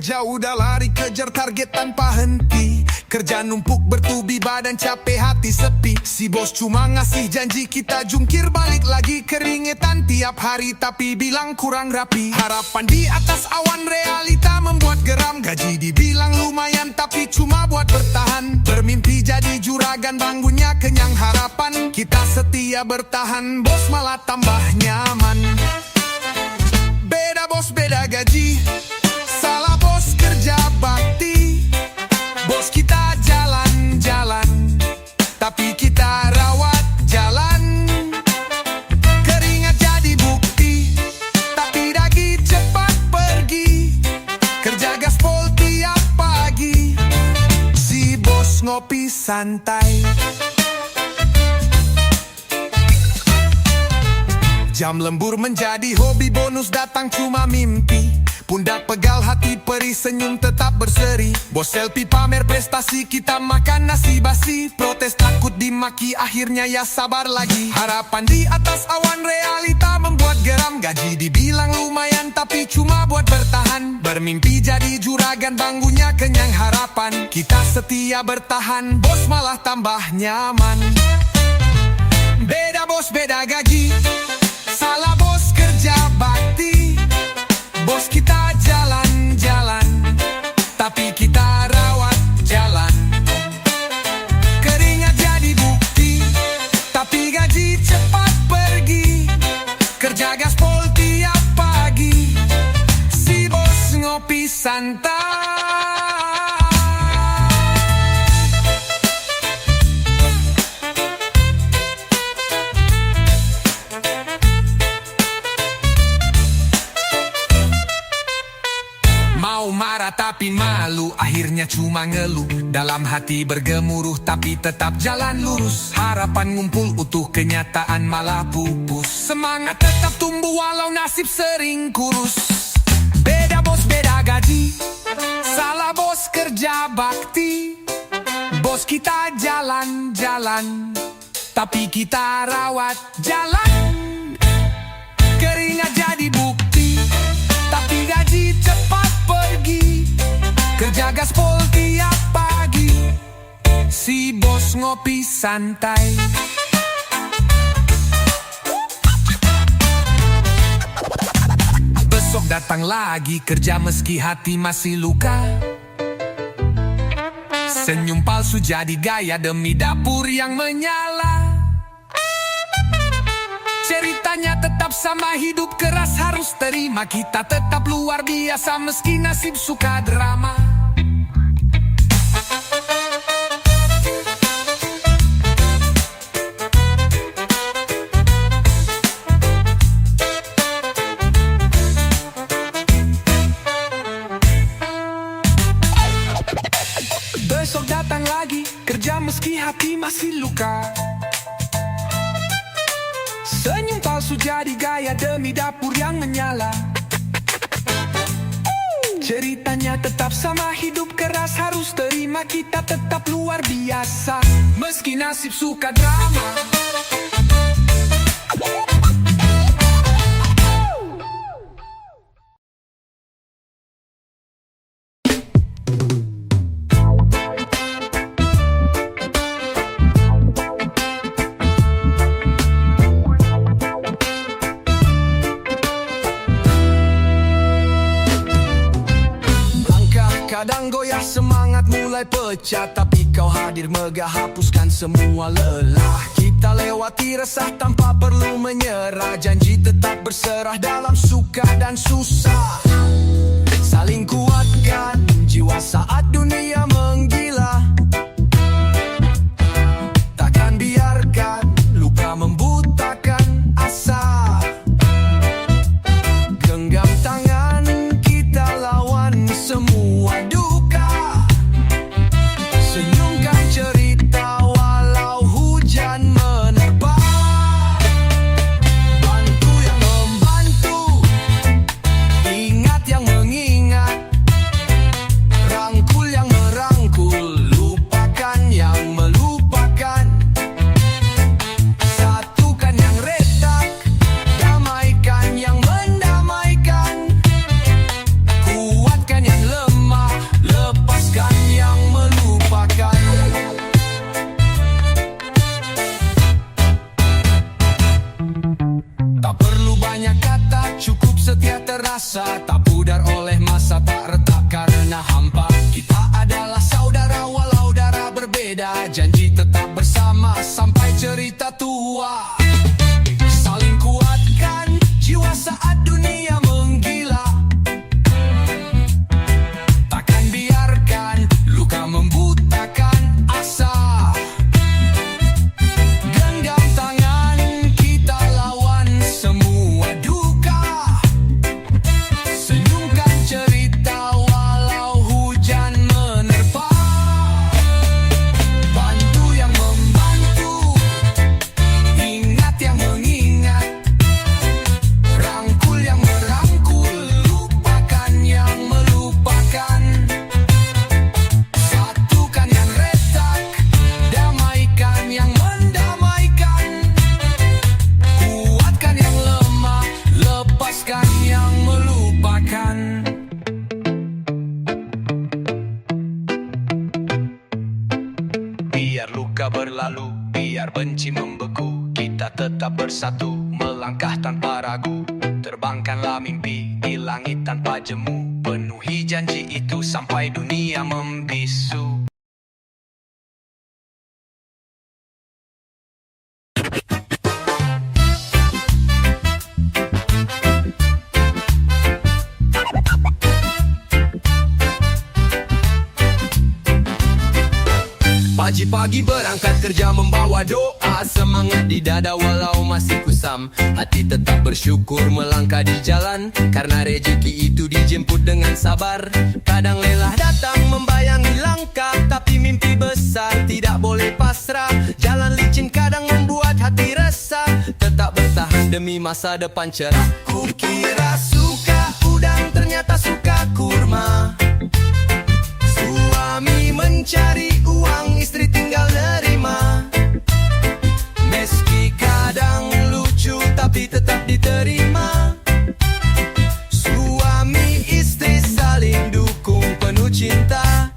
kerja udah lari kejar target tanpa henti. Kerja numpuk bertubi badan capek hati sepi. Si bos cuma ngasih janji kita jungkir balik lagi. Keringetan tiap hari tapi bilang kurang rapi. Harapan di atas awan realita membuat geram. Gaji dibilang lumayan tapi cuma buat bertahan. Bermimpi jadi juragan bangunnya kenyang harapan. Kita setia bertahan bos malah tambah nyaman. Beda bos beda gaji. Salah bos kerja bakti. Bos kita jalan-jalan tapi kita rawat jalan. Keringat jadi bukti tapi dagi cepat pergi. Kerja gaspol tiap pagi. Si bos ngopi santai. Jam lembur menjadi hobi, bonus datang cuma mimpi. Pundak pegal hati perih, senyum tetap berseri. Bos selfie pamer prestasi, kita makan nasi basi. Protes takut dimaki, akhirnya ya sabar lagi. Harapan di atas awan realita membuat geram. Gaji dibilang lumayan tapi cuma buat bertahan. Bermimpi jadi juragan bangunnya kenyang harapan. Kita setia bertahan, bos malah tambah nyaman. Beda bos beda gaji. Salah bos kerja bakti. Bos kita jalan-jalan tapi kita rawat jalan. Keringat jadi bukti tapi gaji cepat pergi. Kerja gaspol tiap pagi. Si bos ngopi santai. Mau marah tapi malu, akhirnya cuma ngeluh. Dalam hati bergemuruh tapi tetap jalan lurus. Harapan ngumpul utuh, kenyataan malah pupus. Semangat tetap tumbuh walau nasib sering kurus. Beda bos beda gaji. Salah bos kerja bakti. Bos kita jalan-jalan tapi kita rawat jalan. Keringat jadi bukti tapi gaji cepat pergi. Kerja gaspol tiap pagi. Si bos ngopi santai. Besok datang lagi kerja meski hati masih luka. Senyum palsu jadi gaya demi dapur yang menyala. Ceritanya tetap sama, hidup keras harus terima. Kita tetap luar biasa meski nasib suka drama. Besok datang lagi kerja meski hati masih luka. Senyum palsu jadi gaya demi dapur yang menyala. Ceritanya tetap sama, hidup keras harus terima. Kita tetap luar biasa meski nasib suka drama. Kadang goyah semangat mulai pecah, tapi kau hadir megah hapuskan semua lelah. Kita lewati resah tanpa perlu menyerah. Janji tetap berserah dalam suka dan susah. Saling kuatkan jiwa saat dunia menggila. Takkan biarkan luka membutakan asa. Genggam tangan kita lawan semua duka. Senyumkan cerita walau hujan menerpa. Bantu yang membantu, ingat yang mengingat. Rangkul suka berlalu, biar benci membeku, kita tetap bersatu, melangkah tanpa ragu. Terbangkanlah mimpi di langit tanpa jemu, penuhi janji itu sampai dunia membisu. Pagi-pagi berangkat kerja membawa doa, semangat di dada walau masih kusam. Hati tetap bersyukur melangkah di jalan, karena rezeki itu dijemput dengan sabar. Kadang lelah datang membayangi langkah, tapi mimpi besar tidak boleh pasrah. Jalan licin kadang membuat hati resah, tetap bertahan demi masa depan cerah. Kukira suka udang, ternyata suka kurma. Suami mencari uang, istri tinggal nerima. Meski kadang lucu tapi tetap diterima. Suami istri saling dukung, penuh cinta.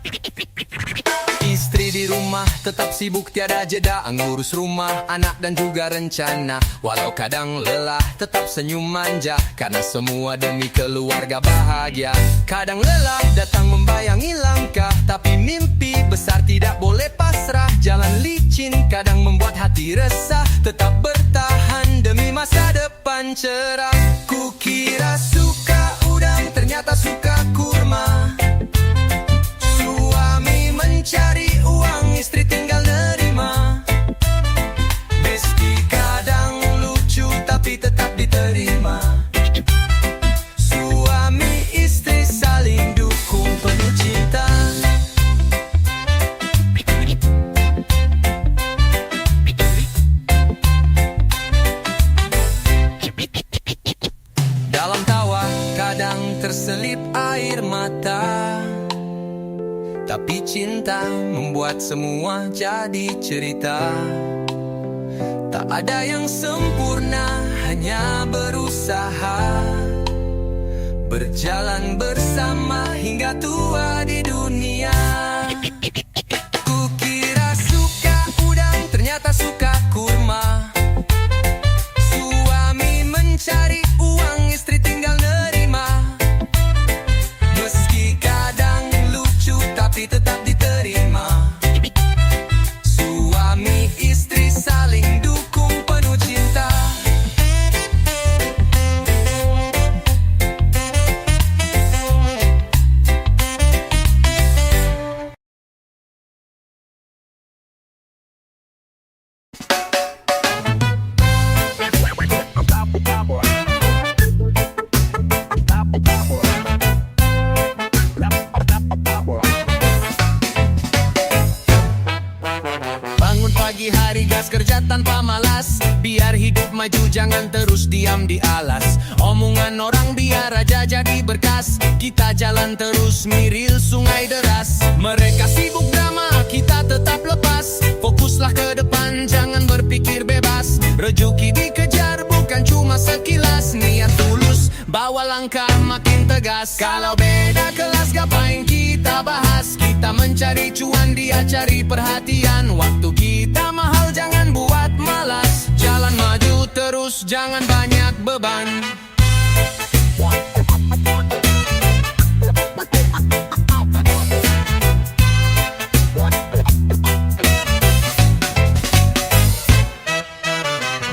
Istri di rumah tetap sibuk tiada jeda, ngurus rumah, anak dan juga rencana. Walau kadang lelah tetap senyum manja, karena semua demi keluarga bahagia. Kadang lelah datang membayangi langkah, tapi mimpi besar tidak boleh pasrah. Jalan licin kadang membuat hati resah, tetap bertahan demi masa depan cerah. Kukira suka udang, ternyata suka kurma. Suami mencari uang, istri tinggal nerima. Meski kadang lucu tapi tetap diterima. Suami istri saling dukung, penuh cinta. Dalam tawa kadang terselip air mata, tapi cinta membuat semua jadi cerita. Tak ada yang sempurna, hanya berusaha, berjalan bersama hingga tua di dunia. Kukira suka udang, ternyata suka kurma. Suami mencari uang, istri tinggal nerima. Meski kadang lucu tapi tetap diterima. Suami istri saling dukung, penuh cinta. Bangun pagi hari gas kerja tanpa malas, biar hidup maju jangan terus diam di alas. Omongan orang biar aja jadi berkas, kita jalan terus miril sungai deras. Mereka sibuk drama, kita tetap lepas, fokuslah ke depan jangan berpikir bebas. Rezeki dikejar bukan cuma sekilas, niat tulus bawa langkah makin tegas. Kalau beda kelas ngapain kita bahas, kita mencari cuan dia cari perhatian. Waktu kita mahal jangan buat malas, jalan maju terus jangan banyak beban.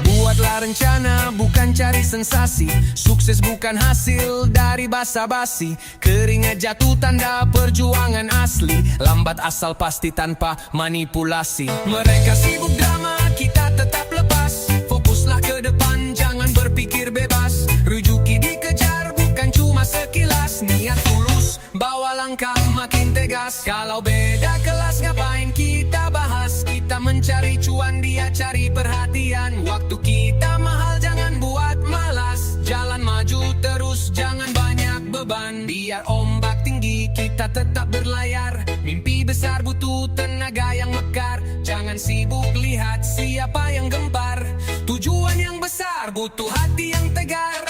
Buatlah rencana bukan cari sensasi, sukses bukan hasil dari basa-basi. Keringat jatuh tanda perjuangan asli, lambat asal pasti tanpa manipulasi. Mereka sibuk drama, kita tetap lepas, fokuslah ke depan jangan berpikir bebas. Rezeki dikejar bukan cuma sekilas, niat tulus bawa langkah makin tegas. Kalau beda kelas ngapain kita bahas, kita mencari cuan dia cari perhatian. Waktu kita mahal jangan buat malas, jalan maju terus jangan banyak beban. Biar ombak tinggi kita tetap berlayar, mimpi besar butuh tenaga yang mekar. Jangan sibuk lihat siapa yang gempar, tujuan yang besar butuh hati yang tegar.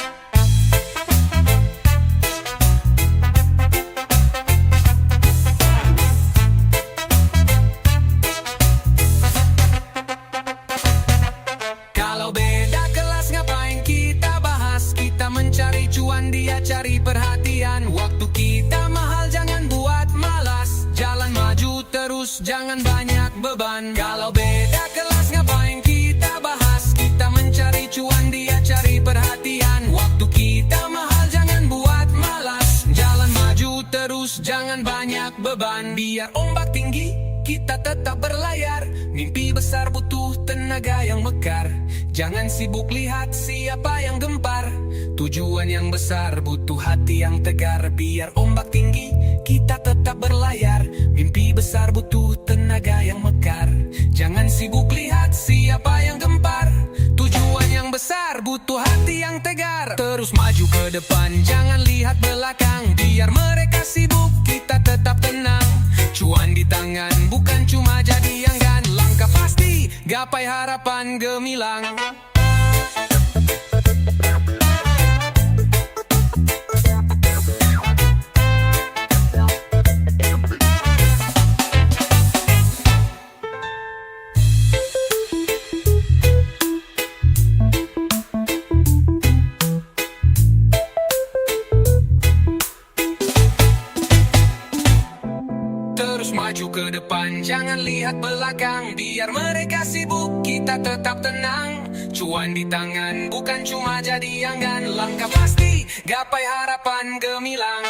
terus, jangan banyak beban. Kalau beda kelas ngapain kita bahas? Kita mencari cuan, dia cari perhatian. Waktu kita mahal, jangan buat malas. Jalan maju terus, jangan banyak beban. Biar ombak tinggi, kita tetap berlayar. Mimpi besar butuh tenaga yang mekar. Jangan sibuk lihat siapa yang gempar. Tujuan yang besar butuh hati yang tegar. Biar ombak tinggi, kita tetap berlayar. Mimpi besar butuh tenaga yang mekar. Jangan sibuk lihat siapa yang gempar. Tujuan yang besar butuh hati yang tegar. Terus maju ke depan, jangan lihat belakang. Biar mereka sibuk, kita tetap tenang. Cuan di tangan, bukan cuma jadi anggan. Langkah pasti, gapai harapan gemilang. Terus maju ke depan, jangan lihat belakang. Biar mereka sibuk, kita tetap tenang. Cuan di tangan, bukan cuma jadi anggan. Langkah pasti, gapai harapan gemilang.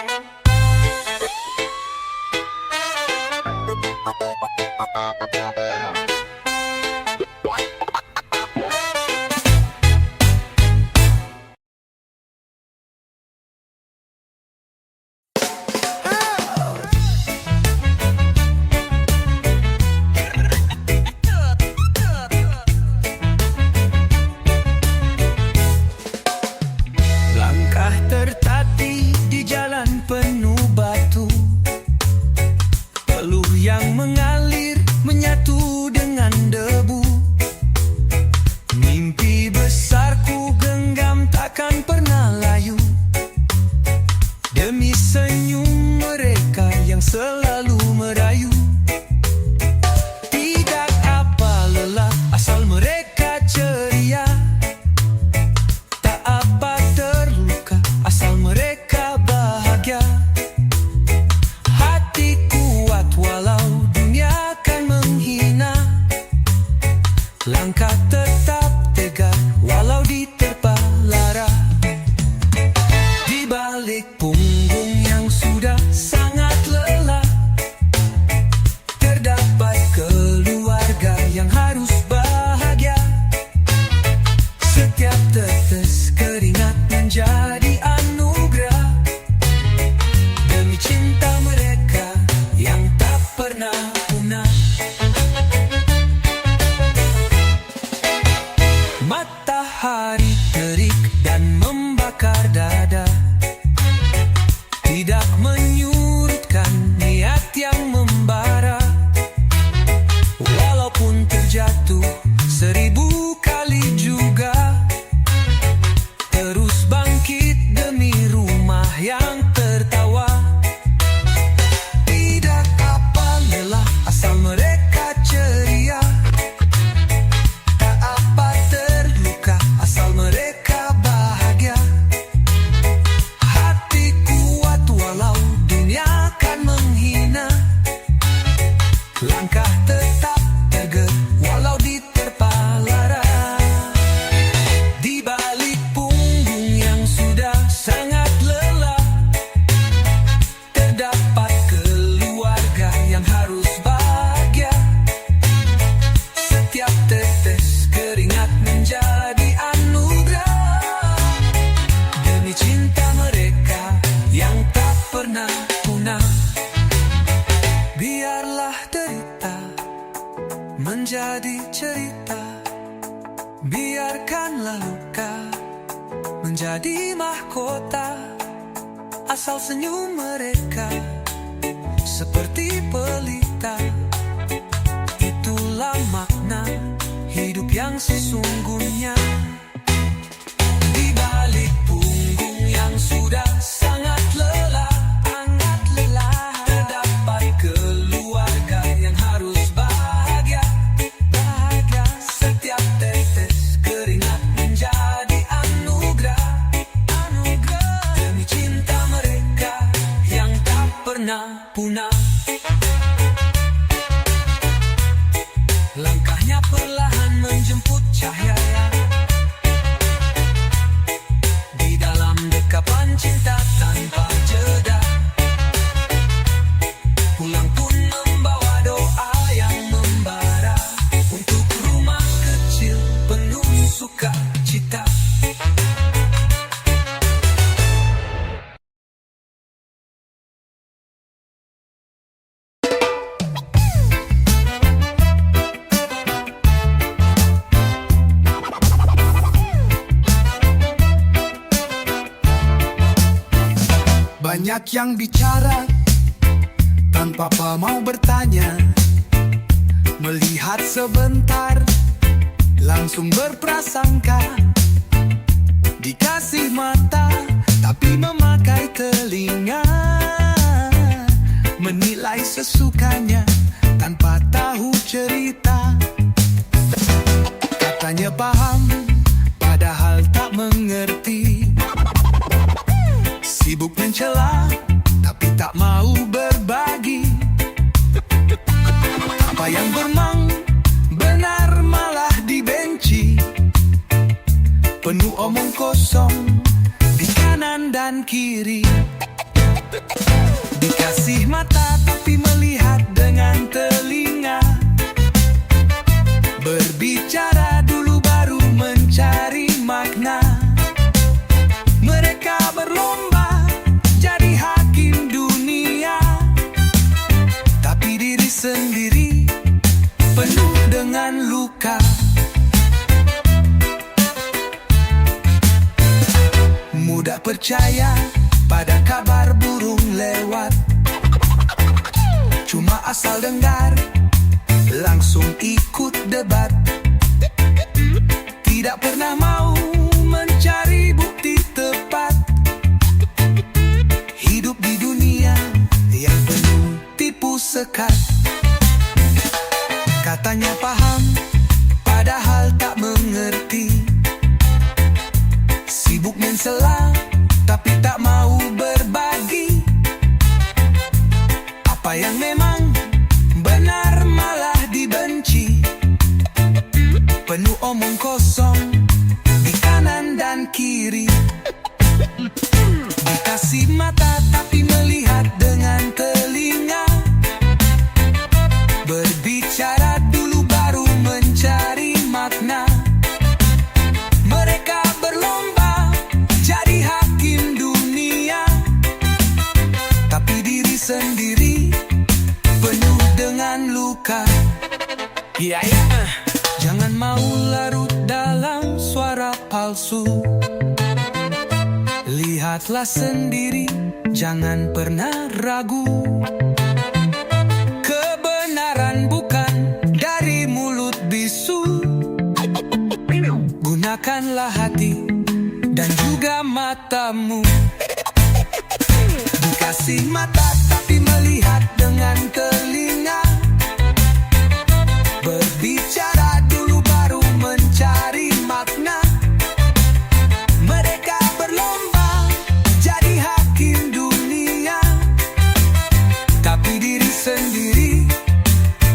Tertatih di jalan penuh batu, peluh yang mengalir menyatu dengan debu. Mimpi besarku genggam takkan pernah layu. Demi senyum mereka yang selalu merayu. Tidak apa lelah asal mereka ceria. Tak apa terluka asal mereka bahagia. Hati kuat walau dunia kan menghina. Langkah tetap tegar walau diterpa lara. Di balik punggung yang sudah sangat lelah, terdapat keluarga yang harus bahagia. Setiap tetes keringat menjadi anugerah. Demi cinta mereka yang tak pernah punah. Matahari terik dan membakar dada, tidak menyurutkan niat yang membara. Walaupun terjatuh 1000 kali juga, terus bangkit demi rumah yang tertawa. Tidak apa lelah asal mereka ceria. Tak apa terluka asal mereka bahagia. Hati kuat walau dunia kan menghina. Langkah tetap tegar walau diterpa lara. Di balik punggung yang sudah sangat lelah, terdapat keluarga yang harus bahagia. Setiap tetes keringat menjadi anugerah. Demi cinta mereka yang tak pernah punah. Biarlah derita menjadi cerita. Biarkanlah luka menjadi mahkota. Asal senyum mereka seperti pelita. Itulah makna hidup yang sesungguhnya. Di balik punggung yang sudah sangat lelah, terdapat keluarga yang harus bahagia. Setiap tetes keringat menjadi anugerah. Demi cinta mereka yang tak pernah punah. Banyak yang bicara tanpa mau bertanya. Melihat sebentar langsung berprasangka. Dikasih mata tapi memakai telinga. Menilai sesukanya tanpa tahu cerita. Katanya paham padahal tak mengerti. Sibuk mencela tapi tak mau berbagi. Apa yang bermang benar malah dibenci. Penuh omong kosong di kanan dan kiri. Dikasih mata tapi melihat dengan telinga. Berbicara dulu baru mencari makna. Mereka berlomba jadi hakim dunia, tapi diri sendiri penuh dengan luka. Mudah percaya pada kabar burung lewat. Cuma asal dengar langsung ikut debat. Tidak pernah mau mencari bukti tepat. Hidup di dunia yang penuh tipu sekat. Katanya paham padahal tak mengerti. Sibuk mencela tapi tak mau berbagi. Apa yang memang benar malah dibenci. Penuh omong kosong di kanan dan kiri. Dikasih mata tapi melihat dengan telinga. Berbicara dulu baru mencari makna. Mereka berlomba jadi hakim dunia, tapi diri sendiri penuh dengan luka. Jangan mau larut dalam suara palsu. Lihatlah sendiri, jangan pernah ragu. Kebenaran bukan dari mulut bisu. Gunakanlah hati dan juga matamu. Dikasih mata tapi melihat dengan telinga. Berbicara dulu baru mencari makna. Mereka berlomba jadi hakim dunia, tapi diri sendiri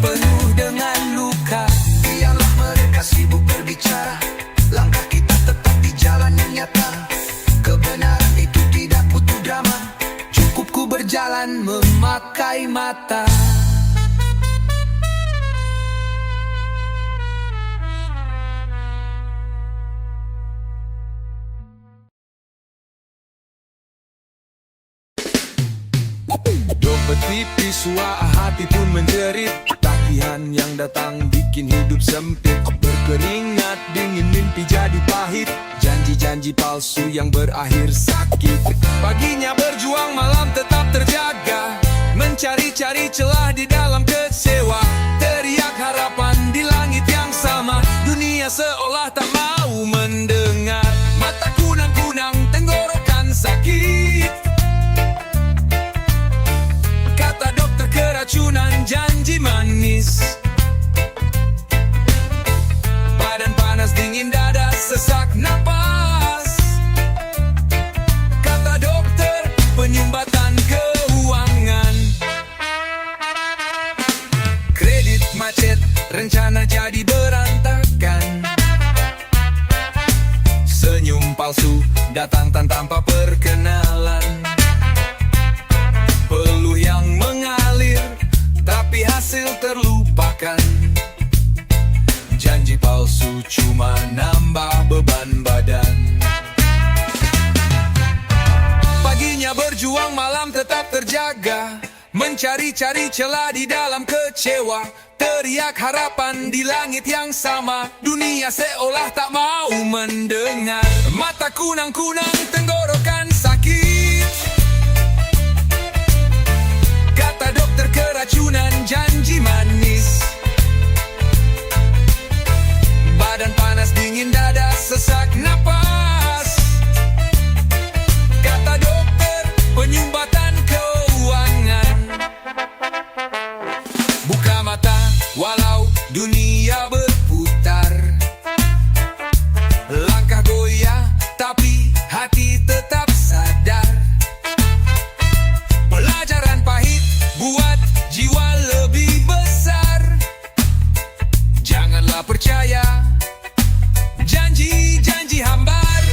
penuh dengan luka. Biarlah mereka sibuk berbicara, langkah kita tetap di jalan yang nyata. Kebenaran itu tidak butuh drama, cukup ku berjalan memakai mata. Dompet tipis, hati pun menjerit. Tagihan yang datang bikin hidup sempit. Berkeringat dingin, mimpi jadi pahit. Janji-janji palsu yang berakhir sakit. Paginya berjuang, malam tetap terjaga. Mencari-cari celah di dalam kecewa. Teriak harapan di langit yang sama. Dunia seolah tak mau mendengar. Mata kunang-kunang, tenggorokan sakit. Kata dokter keracunan, janji manis. Badan panas, dingin dada, sesak napas. Kata dokter, penyumbatan keuangan. Kredit macet, rencana jadi berantakan. Senyum palsu, datang tanpa perkenalan. Peluh yang mengalir, tapi hasil terlupakan. Janji palsu cuma nambah beban badan. Paginya berjuang, malam tetap terjaga. Mencari-cari celah di dalam kecewa. Teriak harapan di langit yang sama. Dunia seolah tak mau mendengar. Mata kunang-kunang, tenggorokan sakit. keracunan janji manis. Badan panas dingin dada sesak napas. Kata dokter penyumbatan keuangan. Buka mata walau dunia berputar. Langkah goyah tapi hati tetap sadar. Pelajaran pahit buat jiwa lebih besar. Janganlah percaya janji-janji hambar.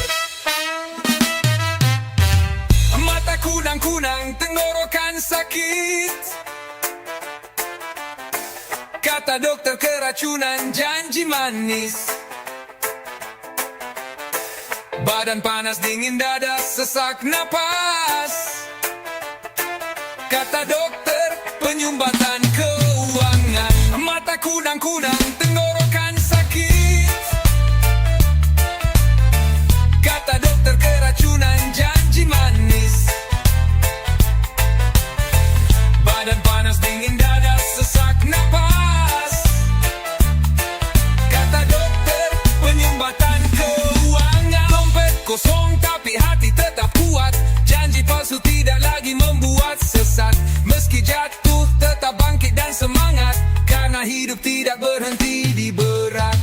Mata kunang-kunang, tenggorokan sakit. Kata dokter keracunan janji manis. Badan panas dingin dada sesak napas. Kata dokter penyumbatan keuangan. Mata kunang-kunang, tenggorokan sakit. Kata dokter keracunan janji manis. Badan panas dingin dada sesak napas. Kata dokter penyumbatan keuangan. Dompet kosong tapi hati tetap kuat. Janji palsu tidak lagi membuat sesat. Meski jatuh tetap bangkit dan semangat. Karena hidup tidak berhenti di berat.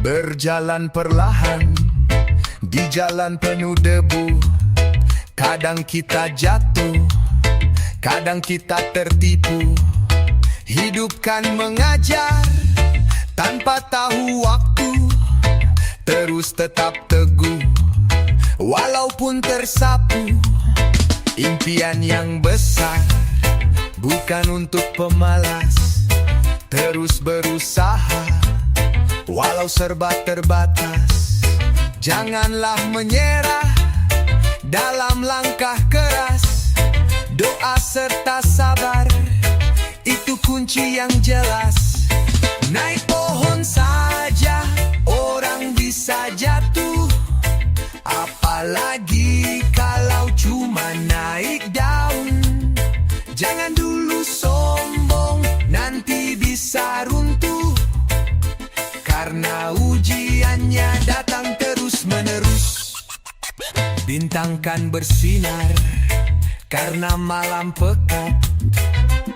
Berjalan perlahan di jalan penuh debu. Kadang kita jatuh, kadang kita tertipu. Hidup kan mengajar tanpa tahu waktu. Terus tetap teguh walaupun tersapu. Impian yang besar bukan untuk pemalas. Terus berusaha walau serba terbatas. Janganlah menyerah dalam langkah keras. Doa serta sabar itu kunci yang jelas. Naik pohon saja orang bisa jatuh, apalagi kalau cuma naik daun. Jangan dulu sombong, nanti bisa runtuh. Karena ujiannya datang terus-menerus. Bintang kan bersinar karena malam pekat.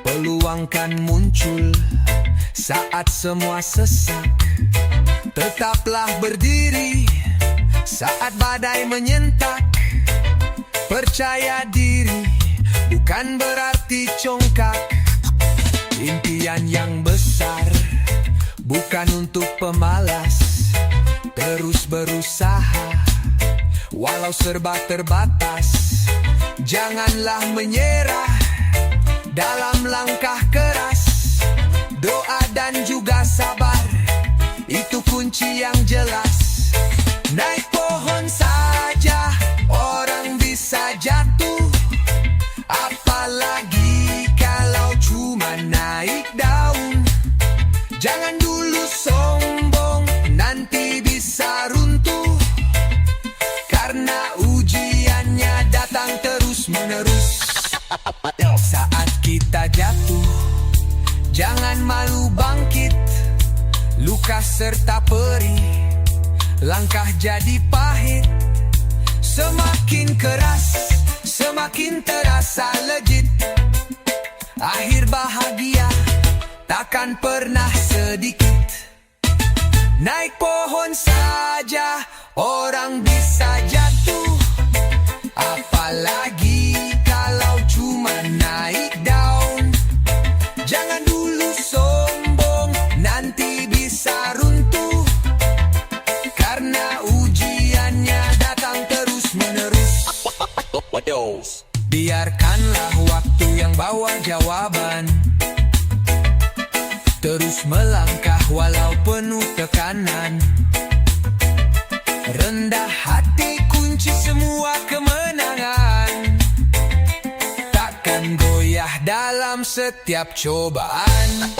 Peluang kan muncul saat semua sesak. Tetaplah berdiri saat badai menyentak. Percaya diri bukan berarti congkak. Impian yang besar bukan untuk pemalas. Terus berusaha walau serba terbatas. Janganlah menyerah dalam langkah keras. Doa dan juga sabar itu kunci yang jelas. Naik pohon saja orang bisa jatuh, apalagi kalau cuma naik daun. Jangan dulu sombong, nanti bisa runtuh. Karena ujiannya datang terus-menerus. Saat kita jatuh, jangan malu bangkit. Luka serta perih, langkah jadi pahit. Semakin keras, semakin terasa legit. Akhir bahagia takkan pernah sedikit. Naik pohon saja orang bisa jatuh, apalagi kalau cuma naik daun. Jangan dulu sombong, nanti bisa runtuh. Karena Biarkanlah waktu yang bawa jawaban, terus melangkah walau penuh tekanan. Rendah hati kunci semua kemenangan, takkan goyah dalam setiap cobaan.